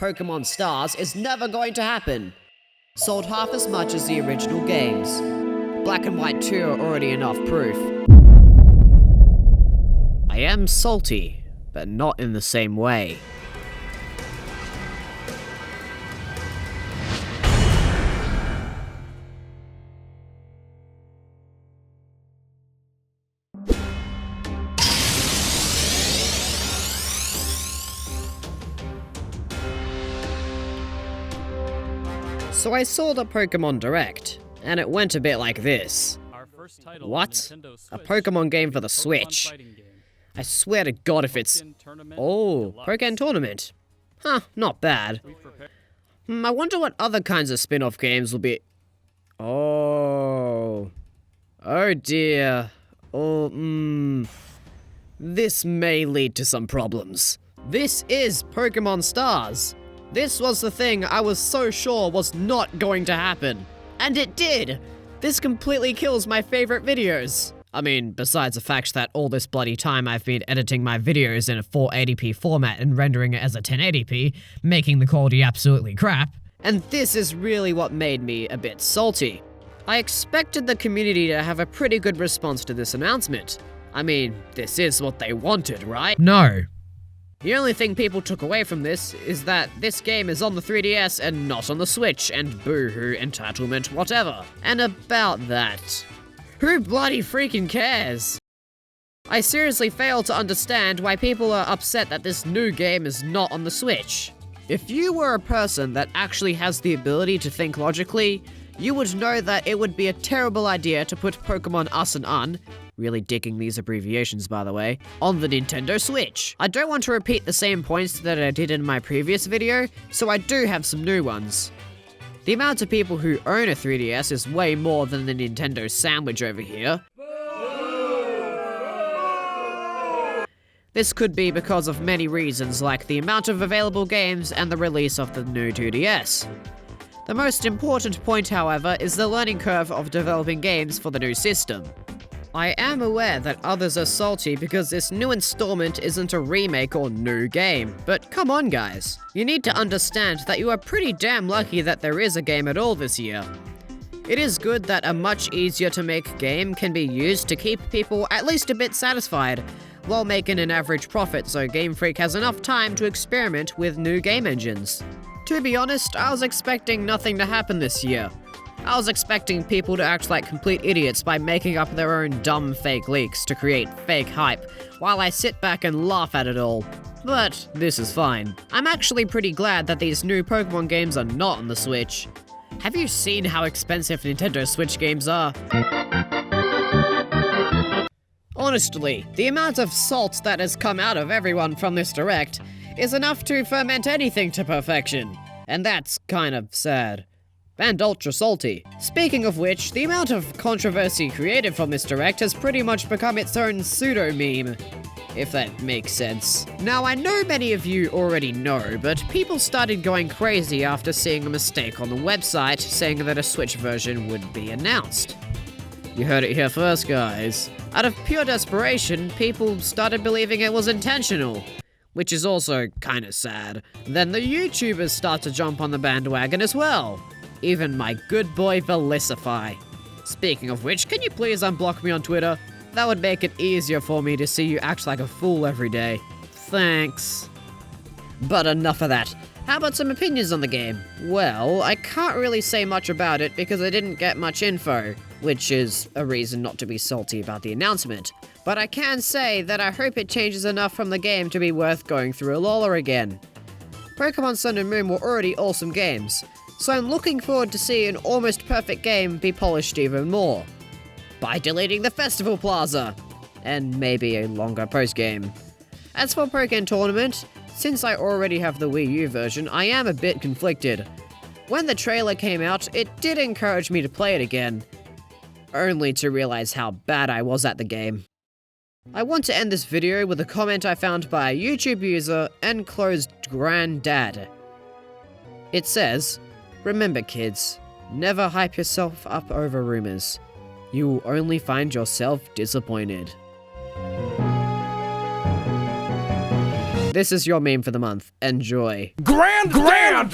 Pokemon Stars is never going to happen. Sold half as much as the original games. Black and White 2 are already enough proof. I am salty, but not in the same way. So I saw the Pokemon Direct, and it went a bit like this. What? A Pokemon game for the Switch? I swear to God if it's... Oh, Pokken Tournament. Huh, not bad. I wonder what other kinds of spin-off games will be... Oh dear. This may lead to some problems. This is Pokemon Stars. This was the thing I was so sure was not going to happen. And it did! This completely kills my favorite videos. I mean, besides the fact that all this bloody time I've been editing my videos in a 480p format and rendering it as a 1080p, making the quality absolutely crap. And this is really what made me a bit salty. I expected the community to have a pretty good response to this announcement. I mean, this is what they wanted, right? No. The only thing people took away from this is that this game is on the 3DS and not on the Switch, and boo-hoo, entitlement, whatever. And about that, who bloody freaking cares? I seriously fail to understand why people are upset that this new game is not on the Switch. If you were a person that actually has the ability to think logically, you would know that it would be a terrible idea to put Pokemon Sun and Moon, really digging these abbreviations by the way, on the Nintendo Switch. I don't want to repeat the same points that I did in my previous video, so I do have some new ones. The amount of people who own a 3DS is way more than the Nintendo sandwich over here. This could be because of many reasons like the amount of available games and the release of the new 2DS. The most important point, however, is the learning curve of developing games for the new system. I am aware that others are salty because this new installment isn't a remake or new game, but come on guys. You need to understand that you are pretty damn lucky that there is a game at all this year. It is good that a much easier to make game can be used to keep people at least a bit satisfied, while making an average profit so Game Freak has enough time to experiment with new game engines. To be honest, I was expecting nothing to happen this year. I was expecting people to act like complete idiots by making up their own dumb fake leaks to create fake hype, while I sit back and laugh at it all. But this is fine. I'm actually pretty glad that these new Pokemon games are not on the Switch. Have you seen how expensive Nintendo Switch games are? Honestly, the amount of salt that has come out of everyone from this Direct is enough to ferment anything to perfection. And that's kind of sad. And ultra salty. Speaking of which, the amount of controversy created from this Direct has pretty much become its own pseudo-meme, if that makes sense. Now, I know many of you already know, but people started going crazy after seeing a mistake on the website saying that a Switch version would be announced. You heard it here first, guys. Out of pure desperation, people started believing it was intentional, which is also kinda sad. Then the YouTubers start to jump on the bandwagon as well. Even my good boy Velicify. Speaking of which, can you please unblock me on Twitter? That would make it easier for me to see you act like a fool every day. Thanks. But enough of that. How about some opinions on the game? Well, I can't really say much about it because I didn't get much info, which is a reason not to be salty about the announcement. But I can say that I hope it changes enough from the game to be worth going through Alola again. Pokemon Sun and Moon were already awesome games, so I'm looking forward to seeing an almost perfect game be polished even more. By deleting the Festival Plaza, and maybe a longer post-game. As for Pokken Tournament, since I already have the Wii U version, I am a bit conflicted. When the trailer came out, it did encourage me to play it again, only to realize how bad I was at the game. I want to end this video with a comment I found by a YouTube user, EnderQuils. It says, "Remember kids, never hype yourself up over rumors. You will only find yourself disappointed." this is your meme for the month. Enjoy. Granddad!